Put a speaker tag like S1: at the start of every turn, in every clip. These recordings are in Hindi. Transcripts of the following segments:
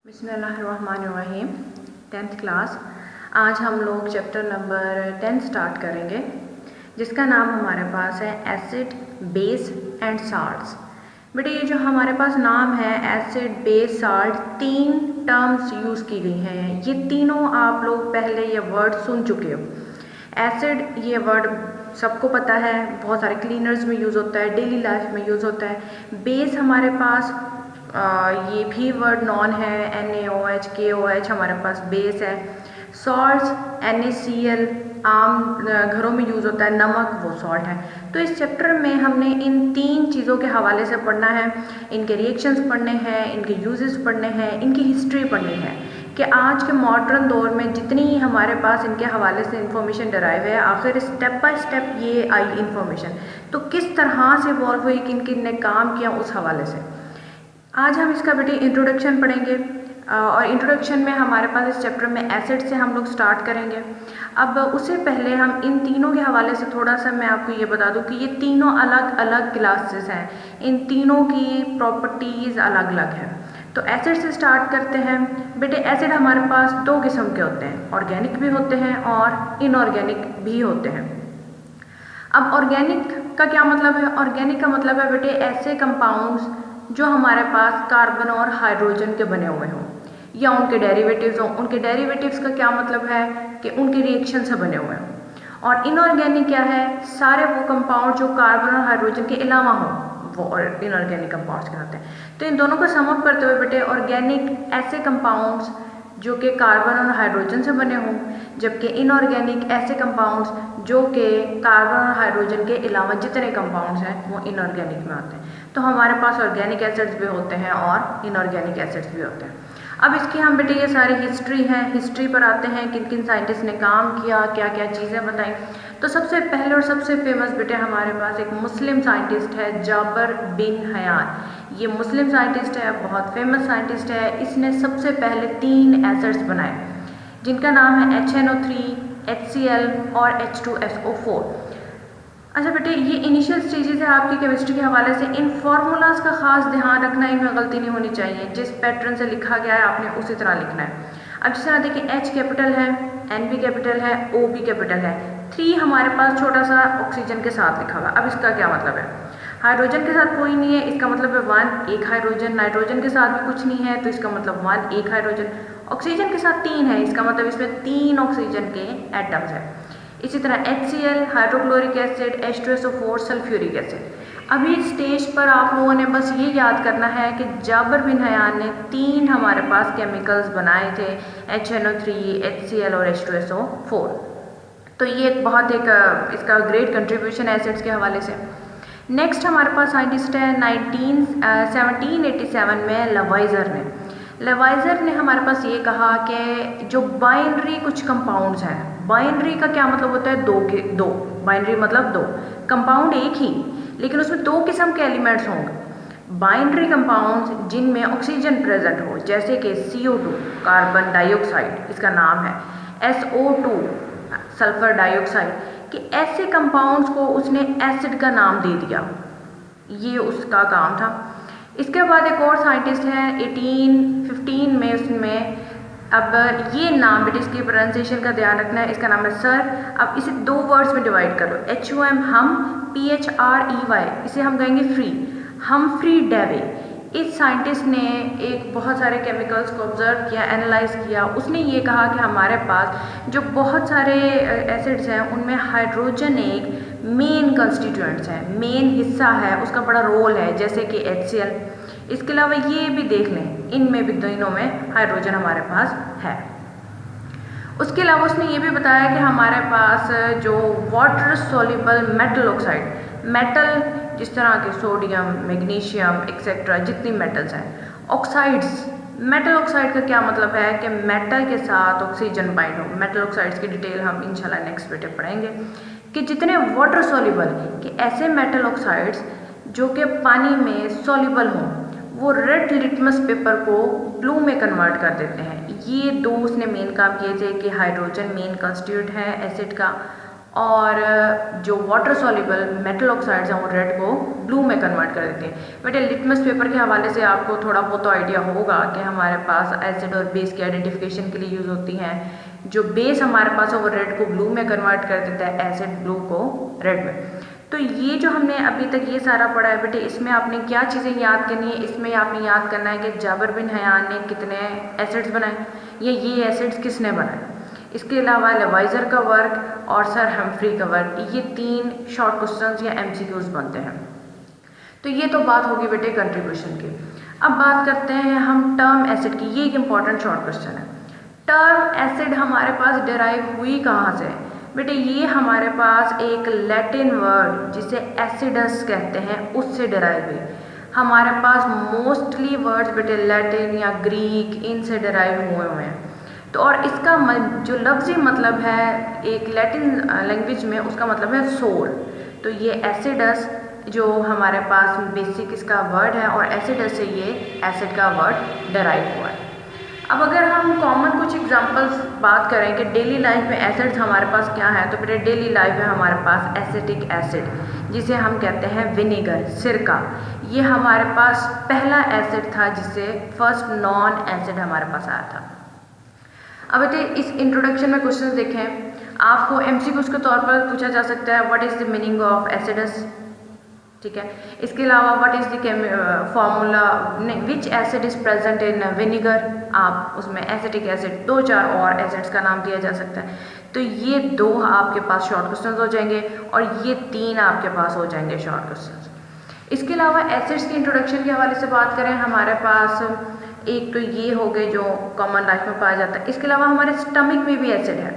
S1: बिस्मिल्लाहिर्रहमानिर्रहीम। 10th class. आज हम लोग चैप्टर नंबर 10 स्टार्ट करेंगे, जिसका नाम हमारे पास है एसिड, बेस एंड साल्ट्स। बेटे ये जो हमारे पास नाम है एसिड, बेस, साल्ट, तीन टर्म्स यूज़ की गई हैं। ये तीनों आप लोग पहले ये वर्ड सुन चुके हो। एसिड ये वर्ड सबको पता है, बहुत सारे क्लीनर्स में यूज़ होता है, डेली लाइफ में यूज़ होता है। बेस हमारे पास ये भी वर्ड नॉन है, NaOH, KOH हमारे पास बेस है। सॉल्ट्स NaCl आम घरों में यूज़ होता है, नमक वो सॉल्ट है। तो इस चैप्टर में हमने इन तीन चीज़ों के हवाले से पढ़ना है, इनके रिएक्शंस पढ़ने हैं, इनके यूजेस पढ़ने हैं, इनकी हिस्ट्री पढ़नी है कि आज के मॉडर्न दौर में जितनी हमारे पास इनके हवाले से इंफॉर्मेशन डराइव है, आखिर स्टेप बाय स्टेप ये आई इंफॉर्मेशन तो किस तरह से इवॉल्व हुई, किन किन ने काम किया, उस हवाले से आज हम इसका बेटे इंट्रोडक्शन पढ़ेंगे। और इंट्रोडक्शन में हमारे पास इस चैप्टर में एसिड से हम लोग स्टार्ट करेंगे। अब उससे पहले हम इन तीनों के हवाले से थोड़ा सा मैं आपको ये बता दूं कि ये तीनों अलग अलग क्लासेस हैं, इन तीनों की प्रॉपर्टीज़ अलग अलग हैं। तो एसिड से स्टार्ट करते हैं। बेटे एसिड हमारे पास दो किस्म के होते हैं, ऑर्गेनिक भी होते हैं और इनऑर्गेनिक भी होते हैं। अब ऑर्गेनिक का क्या मतलब है? ऑर्गेनिक का मतलब है बेटे ऐसे कंपाउंड्स जो हमारे पास कार्बन और हाइड्रोजन के बने हुए हों या उनके डेरिवेटिव्स हों। उनके डेरिवेटिव्स का क्या मतलब है कि उनके रिएक्शन से बने हुए हों। और इनऑर्गेनिक क्या है? सारे वो कंपाउंड जो कार्बन और हाइड्रोजन के अलावा हों, वो इनऑर्गेनिक कंपाउंड्स कहलाते हैं। तो इन दोनों को सम अप करते हुए बेटे ऑर्गेनिक ऐसे कंपाउंड्स जो कि कार्बन और हाइड्रोजन से बने हों, जबकि इनऑर्गेनिक ऐसे कंपाउंड्स जो कि कार्बन और हाइड्रोजन के अलावा जितने कंपाउंड्स हैं वो इनऑर्गेनिक में आते हैं। तो हमारे पास ऑर्गेनिक एसिड्स भी होते हैं और इनऑर्गेनिक एसिड्स भी होते हैं। अब इसकी हम बेटे ये सारी हिस्ट्री है, हिस्ट्री पर आते हैं, किन किन साइंटिस्ट ने काम किया, क्या क्या चीज़ें बताई। तो सबसे पहले और सबसे फेमस बेटे हमारे पास एक मुस्लिम साइंटिस्ट है, जाबर बिन हयान। ये मुस्लिम साइंटिस्ट है, बहुत फेमस साइंटिस्ट है। इसने सबसे पहले 3 एसिड्स बनाए जिनका नाम है HNO3, HCl और H2SO4। अच्छा बेटे ये इनिशियल स्टेजेस है आपकी केमिस्ट्री के हवाले से। इन फार्मूलाज का खास ध्यान रखना, इनमें गलती नहीं होनी चाहिए। जिस पैटर्न से लिखा गया है आपने उसी तरह लिखना है। अब जिस तरह देखिए H कैपिटल है, N भी कैपिटल है, O भी कैपिटल है, 3 हमारे पास छोटा सा ऑक्सीजन के साथ लिखा हुआ। अब इसका क्या मतलब है? हाइड्रोजन के साथ कोई नहीं है, इसका मतलब है 1 एक हाइड्रोजन। नाइट्रोजन के साथ भी कुछ नहीं है, तो इसका मतलब 1 एक हाइड्रोजन। ऑक्सीजन के साथ 3 है, इसका मतलब इसमें 3 ऑक्सीजन के एटम्स है। इसी तरह HCl hydrochloric acid, H2SO4 sulphuric acid. अभी इस स्टेज पर आप लोगों ने बस ये याद करना है कि जाबर बिन हयान ने 3 हमारे पास केमिकल्स बनाए थे, HNO3, HCl और H2SO4। तो ये इसका ग्रेट कंट्रीब्यूशन है एसिड्स के हवाले से। नेक्स्ट हमारे पास साइंटिस्ट है 1787 में लेवाइजर ने हमारे पास ये कहा कि जो बाइनरी कुछ कंपाउंड्स हैं, बाइनरी का क्या मतलब होता है? दो बाइनरी मतलब 2 कंपाउंड एक ही, लेकिन उसमें 2 किस्म के एलिमेंट्स होंगे। बाइनरी कंपाउंड्स जिनमें ऑक्सीजन प्रेजेंट हो, जैसे कि CO2 कार्बन डाइऑक्साइड इसका नाम है, SO2 सल्फर डाइऑक्साइड, कि ऐसे कंपाउंड्स को उसने एसिड का नाम दे दिया। ये उसका काम था। इसके बाद एक और साइंटिस्ट है 1815 में, उसमें अब ये नाम बेटे इसकी प्रोनाउंसिएशन का ध्यान रखना है, इसका नाम है सर। अब इसे 2 वर्ड्स में डिवाइड करो, HUM हम, PHREY इसे हम कहेंगे फ्री, हमफ्री डेवी। इस साइंटिस्ट ने एक बहुत सारे केमिकल्स को ऑब्जर्व किया, एनालाइज किया। उसने ये कहा कि हमारे पास जो बहुत सारे एसिड्स हैं उनमें हाइड्रोजन एक मेन कंस्टिट्यूएंट्स है, मेन हिस्सा है, उसका बड़ा रोल है, जैसे कि HCl। इसके अलावा ये भी देख लें, इनमें भी दोनों में हाइड्रोजन हमारे पास है। उसके अलावा उसने ये भी बताया कि हमारे पास जो water soluble metal oxide, metal जिस तरह के सोडियम, मैग्नीशियम एक्सेट्रा जितनी मेटल्स हैं, ऑक्साइड्स, मेटल ऑक्साइड का क्या मतलब है कि मेटल के साथ ऑक्सीजन बाइंड हो। मेटल ऑक्साइड्स की डिटेल हम इंशाल्लाह नेक्स्ट वीडियो पढ़ेंगे कि जितने वाटर सोल्यूबल कि ऐसे मेटल ऑक्साइड्स जो कि पानी में सोल्यूबल हों, वो रेड लिटमस पेपर को ब्लू में कन्वर्ट कर देते हैं। ये 2 उसने मेन काम किए थे कि हाइड्रोजन मेन कंस्टिट्यूएंट है एसिड का, और जो वाटर सॉल्युबल मेटल ऑक्साइड्स हैं वो रेड को ब्लू में कन्वर्ट कर देते हैं। बेटे लिटमस पेपर के हवाले से आपको थोड़ा बहुत तो आइडिया होगा कि हमारे पास एसिड और बेस की आइडेंटिफिकेशन के लिए यूज़ होती हैं। जो बेस हमारे पास है वो रेड को ब्लू में कन्वर्ट कर देता है, एसिड ब्लू को रेड में। तो ये जो हमने अभी तक ये सारा पढ़ा है बेटे, इसमें आपने क्या चीज़ें याद करनी है? इसमें आपने याद करना है कि जाबिर बिन हयान ने कितने एसिड्स बनाए या ये एसिड्स किसने बनाए। इसके अलावा लेवाइजर का वर्क और सर हम्फ्री का वर्क, ये 3 शॉर्ट क्वेश्चंस या एमसीक्यूज बनते हैं। तो ये तो बात होगी बेटे कंट्रीब्यूशन की। अब बात करते हैं हम टर्म एसिड की। ये एक इम्पॉर्टेंट शॉर्ट क्वेश्चन है। टर्म एसिड हमारे पास डिराइव हुई कहाँ से? बेटे ये हमारे पास एक लैटिन वर्ड जिसे एसिडस कहते हैं उससे डिराइव हुई। हमारे पास मोस्टली वर्ड्स बेटे लैटिन या ग्रीक इनसे डिराइव हुए हैं। तो और इसका जो लफ्ज़ी मतलब है एक लैटिन लैंग्वेज में, उसका मतलब है सोर। तो ये एसिडस जो हमारे पास बेसिक इसका वर्ड है और एसिडस से ये एसिड का वर्ड डिराइव हुआ है। अब अगर हम कॉमन कुछ एग्जांपल्स बात करें कि डेली लाइफ में एसिड्स हमारे पास क्या है, तो बेटे डेली लाइफ में हमारे पास एसिटिक एसिड जिसे हम कहते हैं विनेगर, सिरका, ये हमारे पास पहला एसिड था जिससे फर्स्ट नॉन एसिड हमारे पास आया था। अब बेटे इस इंट्रोडक्शन में क्वेश्चंस देखें, आपको एमसीक्यूज के तौर पर पूछा जा सकता है what is the meaning of acidus, ठीक है। इसके अलावा what is the formula which acid is present in vinegar, आप उसमें एसिटिक एसिड 2-4 और एसिड्स का नाम दिया जा सकता है। तो ये 2 आपके पास शॉर्ट क्वेश्चंस हो जाएंगे और ये 3 आपके पास हो जाएंगे शॉर्ट क्वेश्चंस। इसके अलावा एसिड्स की इंट्रोडक्शन के हवाले से बात करें, हमारे पास एक तो ये हो गए जो कॉमन लाइफ में पाया जाता है। इसके अलावा हमारे स्टमक में भी एसिड है।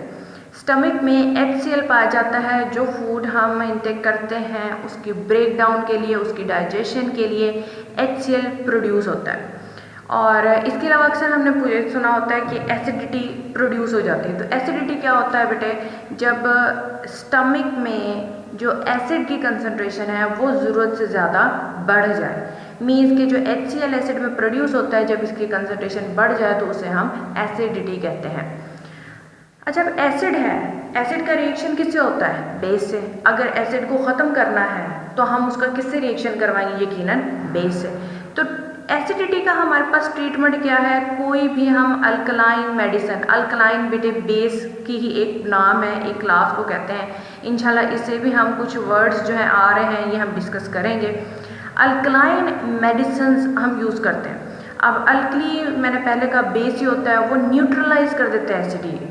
S1: स्टमक में HCl पाया जाता है। जो फूड हम इंटेक करते हैं उसकी ब्रेक डाउन के लिए, उसकी डाइजेशन के लिए HCl प्रोड्यूस होता है। और इसके अलावा अक्सर हमने सुना होता है कि एसिडिटी प्रोड्यूस हो जाती है। तो एसिडिटी क्या होता है बेटे? जब स्टमक में जो एसिड की कंसंट्रेशन है वो ज़रूरत से ज़्यादा बढ़ जाए, मीन्स कि जो HCl एसिड में प्रोड्यूस होता है जब इसकी कंसंट्रेशन बढ़ जाए तो उसे हम एसिडिटी कहते हैं। अच्छा, अब एसिड है, एसिड का रिएक्शन किससे होता है? बेस से। अगर एसिड को ख़त्म करना है तो हम उसका किससे रिएक्शन करवाएंगे? यकीनन बेस से। तो एसिडिटी का हमारे पास ट्रीटमेंट क्या है? कोई भी हम अल्कलाइन मेडिसिन, अल्कलाइन बेटे बेस की ही एक नाम है, एक क्लास को कहते हैं। इंशाल्लाह इससे भी हम कुछ वर्ड्स जो हैं आ रहे हैं ये हम डिस्कस करेंगे। अल्कलाइन मेडिसिन्स हम यूज़ करते हैं। अब अल्कली मैंने पहले कहा बेस ही होता है, वो न्यूट्रलाइज कर देता है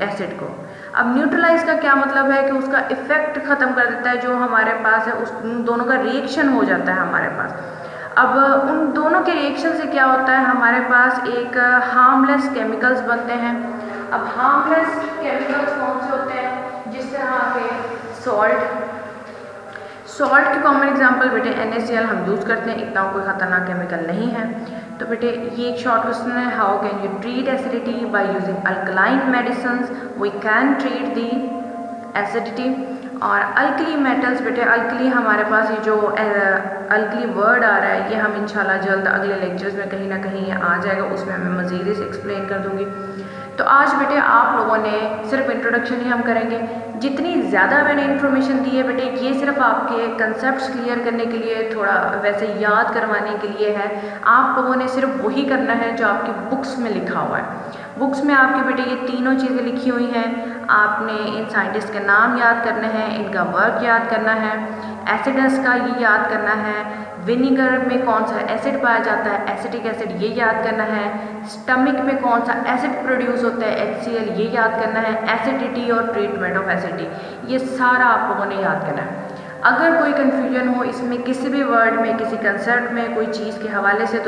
S1: एसिड को। अब न्यूट्रलाइज का क्या मतलब है कि उसका इफेक्ट ख़त्म कर देता है। जो हमारे पास है उस दोनों का रिएक्शन हो जाता है हमारे पास। अब उन दोनों के रिएक्शन से क्या होता है, हमारे पास एक हार्मलेस केमिकल्स बनते हैं। अब हार्मलेस केमिकल्स कौन से होते हैं? जिस तरह के सॉल्ट की कॉमन एग्जांपल बेटे NaCl हम यूज़ करते हैं, इतना कोई ख़तरनाक केमिकल नहीं है। तो बेटे ये एक शॉर्ट क्वेश्चन है, how can you treat acidity by using alkaline medicines? We can treat the acidity. और अल्कली मेटल्स बेटे, अल्कली हमारे पास ये जो अल्कली वर्ड आ रहा है ये हम इंशाल्लाह जल्द अगले लेक्चर्स में कहीं ना कहीं आ जाएगा, उसमें मैं मज़ीद इसे एक्सप्लेन कर दूँगी। तो आज बेटे आप लोगों ने सिर्फ इंट्रोडक्शन ही हम करेंगे। जितनी ज़्यादा मैंने इन्फॉर्मेशन दी है बेटे ये सिर्फ आपके कंसेप्ट्स क्लियर करने के लिए, थोड़ा वैसे याद करवाने के लिए है। आप लोगों ने सिर्फ वही करना है जो आपकी बुक्स में लिखा हुआ है। बुक्स में आपके बेटे ये तीनों चीज़ें लिखी हुई हैं। आपने इन साइंटिस्ट के नाम याद करने हैं, इनका वर्क याद करना है, एसिडस का ये याद करना है, विनेगर में कौन सा एसिड पाया जाता है एसिटिक एसिड ये याद करना है, स्टमक में कौन सा एसिड प्रोड्यूस होता है HCl ये याद करना है, एसिडिटी और ट्रीटमेंट ऑफ एसिडिटी ये सारा आप लोगों ने याद करना है। अगर कोई कन्फ्यूजन हो इसमें किसी भी वर्ड में, किसी कंसेप्ट में, कोई चीज़ के हवाले से तो